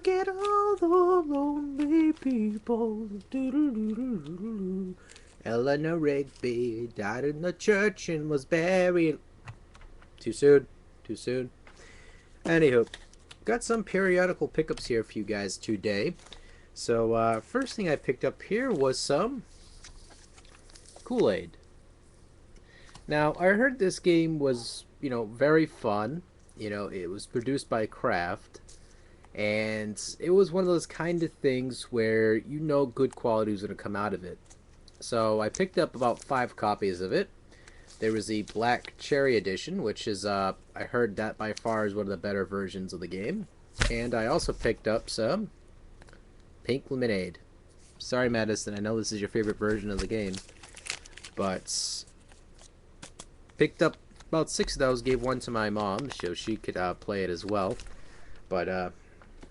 Look at all the lonely people. Doo-doo-doo-doo-doo-doo. Eleanor Rigby died in the church and was buried. Too soon. Too soon. Anywho, got some periodical pickups here for you guys today. So, first thing I picked up here was some Kool-Aid. Now, I heard this game was, very fun. It was produced by Kraft, and it was one of those kind of things where good quality was going to come out of it. So I picked up about 5 copies of it. There was the Black Cherry Edition, which is, I heard that by far is one of the better versions of the game. And I also picked up some Pink Lemonade. Sorry, Madison, I know this is your favorite version of the game, but picked up about 6 of those, gave one to my mom so she could play it as well. But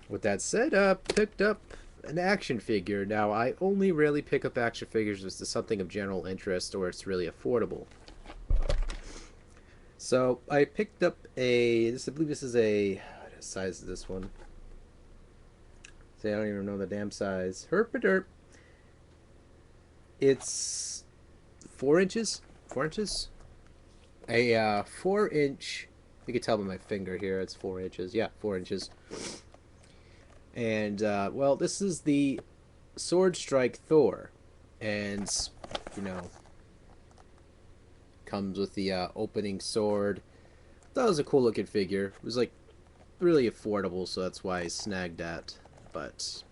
with that said, picked up an action figure. Now, I only rarely pick up action figures if it's something of general interest or it's really affordable. So I picked up I believe this is what size is this one? I don't even know the damn size. Herpaderp. It's 4 inches. 4 inches. A 4-inch. You can tell by my finger here. It's 4 inches. Yeah, 4 inches. And well, this is the Sword Strike Thor, and comes with the opening sword. That was a cool looking figure. It was like really affordable, so that's why I snagged that. But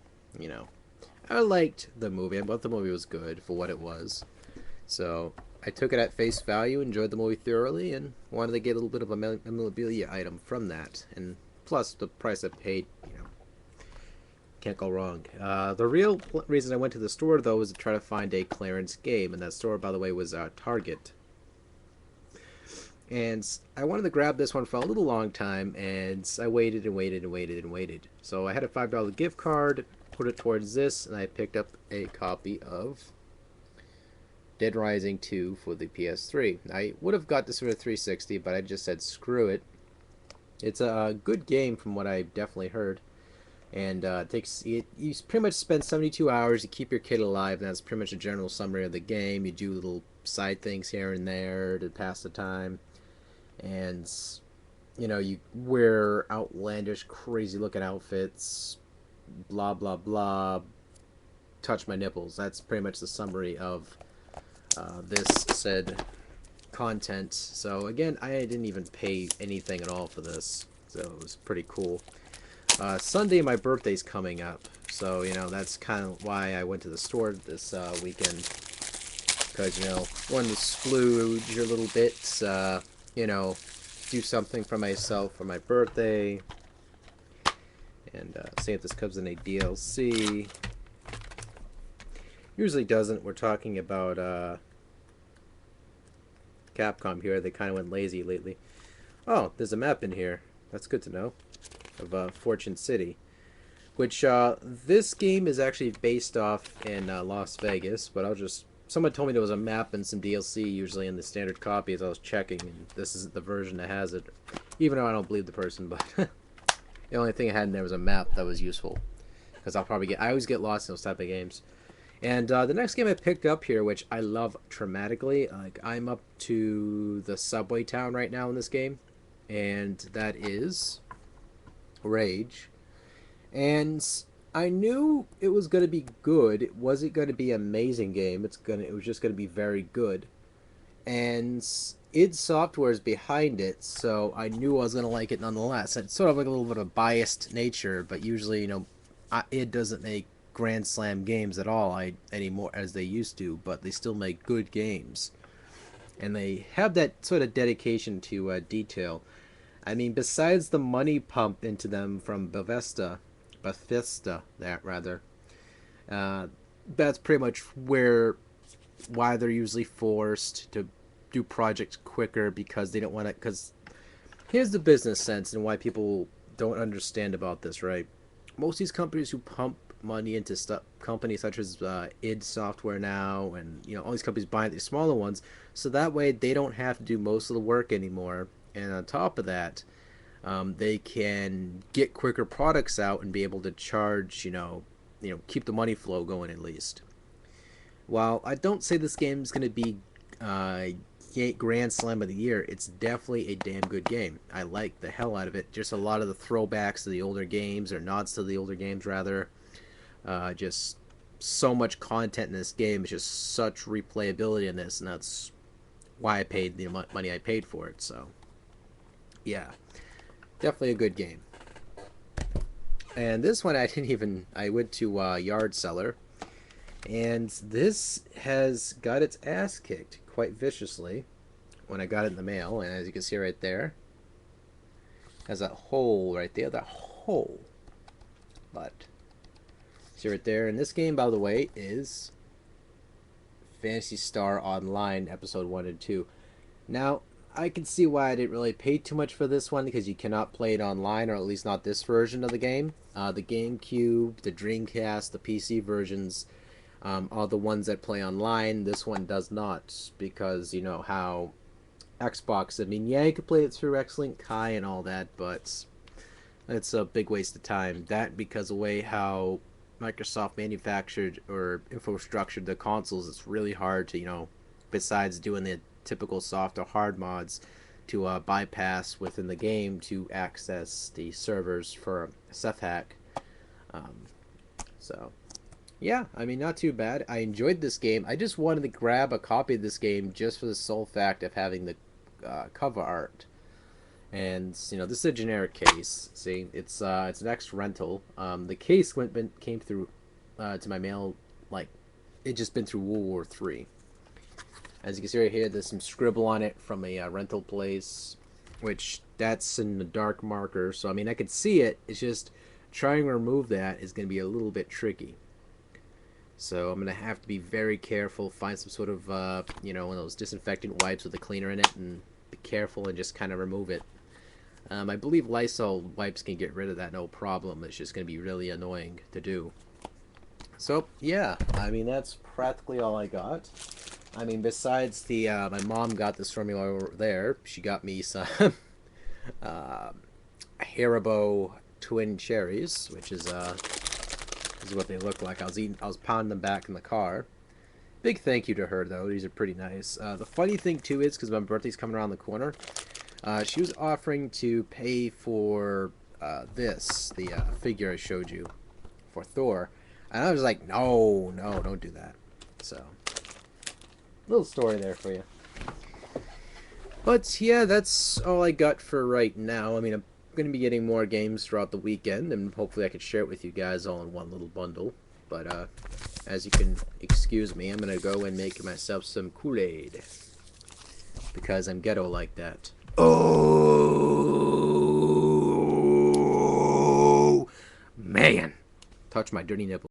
I liked the movie. I thought the movie was good for what it was. So I took it at face value, enjoyed the movie thoroughly, and wanted to get a little bit of a memorabilia item from that. And plus the price I paid, can't go wrong. The real reason I went to the store, though, was to try to find a clearance game, and that store, by the way, was Target. And I wanted to grab this one for a little long time, and I waited and waited and waited and waited. So I had a $5 gift card, put it towards this, and I picked up a copy of Dead Rising 2 for the PS3. I would have got this for the 360, but I just said screw it. It's a good game from what I've definitely heard. And you pretty much spend 72 hours to keep your kid alive, and that's pretty much a general summary of the game. You do little side things here and there to pass the time. And, you wear outlandish, crazy-looking outfits, blah, blah, blah, touch my nipples. That's pretty much the summary of this said content. So, again, I didn't even pay anything at all for this, so it was pretty cool. Sunday, my birthday's coming up, so, that's kind of why I went to the store this weekend, because, wanted to splooge a little bit, do something for myself for my birthday, and see if this comes in a DLC. Usually doesn't. We're talking about Capcom here. They kind of went lazy lately. Oh, there's a map in here. That's good to know. Of Fortune City, which this game is actually based off in Las Vegas, but someone told me there was a map and some DLC usually in the standard copy as I was checking, and this is the version that has it, even though I don't believe the person, but the only thing I had in there was a map that was useful, because I always get lost in those type of games. And the next game I picked up here, which I love dramatically, like I'm up to the subway town right now in this game, and that is Rage. And I knew it was going to be good. It wasn't going to be an amazing game. It was just going to be very good. And id Software is behind it, so I knew I was going to like it nonetheless. It's sort of like a little bit of a biased nature, but usually, id doesn't make Grand Slam games at all anymore as they used to, but they still make good games. And they have that sort of dedication to detail. I mean, besides the money pumped into them from Bethesda, that's pretty much why they're usually forced to do projects quicker, because they don't want to. Because here's the business sense and why people don't understand about this, right? Most of these companies who pump money into companies such as id Software now, and all these companies buying these smaller ones, so that way they don't have to do most of the work anymore. And on top of that, They can get quicker products out and be able to charge, keep the money flow going at least. While I don't say this game is going to be Grand Slam of the Year, it's definitely a damn good game. I like the hell out of it. Just a lot of the throwbacks to the older games, or nods to the older games, rather. Just so much content in this game. It's just such replayability in this, and that's why I paid the money I paid for it. So, yeah, definitely a good game. And this one I went to Yard Seller, and this has got its ass kicked quite viciously when I got it in the mail. And as you can see right there, has that hole right there, that hole. But see right there, and this game, by the way, is Phantasy Star Online Episode 1 and 2. Now, I can see why I didn't really pay too much for this one, because you cannot play it online, or at least not this version of the game. The GameCube, the Dreamcast, the PC versions are the ones that play online. This one does not, because you know how Xbox, I mean, yeah, you could play it through X-Link Kai and all that, but it's a big waste of time. That because the way how Microsoft manufactured or infrastructured the consoles, it's really hard to, besides doing the typical soft or hard mods, to bypass within the game to access the servers for Ceph hack. So, yeah, I mean, not too bad. I enjoyed this game. I just wanted to grab a copy of this game just for the sole fact of having the cover art. And this is a generic case. See, it's an X rental. The case came through to my mail, like it just been through World War III. As you can see right here, there's some scribble on it from a rental place, which that's in the dark marker. So I mean, I could see it. It's just trying to remove that is going to be a little bit tricky. So I'm going to have to be very careful. Find some sort of one of those disinfectant wipes with a cleaner in it, and be careful and just kind of remove it. I believe Lysol wipes can get rid of that no problem. It's just going to be really annoying to do. So, yeah, I mean, that's practically all I got. I mean, besides the, my mom got this for me over there. She got me some Haribo Twin Cherries, which is what they look like. I was pounding them back in the car. Big thank you to her, though. These are pretty nice. The funny thing, too, is because my birthday's coming around the corner, she was offering to pay for the figure I showed you for Thor. And I was like, no, don't do that. So, little story there for you. But, yeah, that's all I got for right now. I mean, I'm going to be getting more games throughout the weekend, and hopefully I can share it with you guys all in one little bundle. But, as you can excuse me, I'm going to go and make myself some Kool-Aid. Because I'm ghetto like that. Oh, man. Touch my dirty nipple.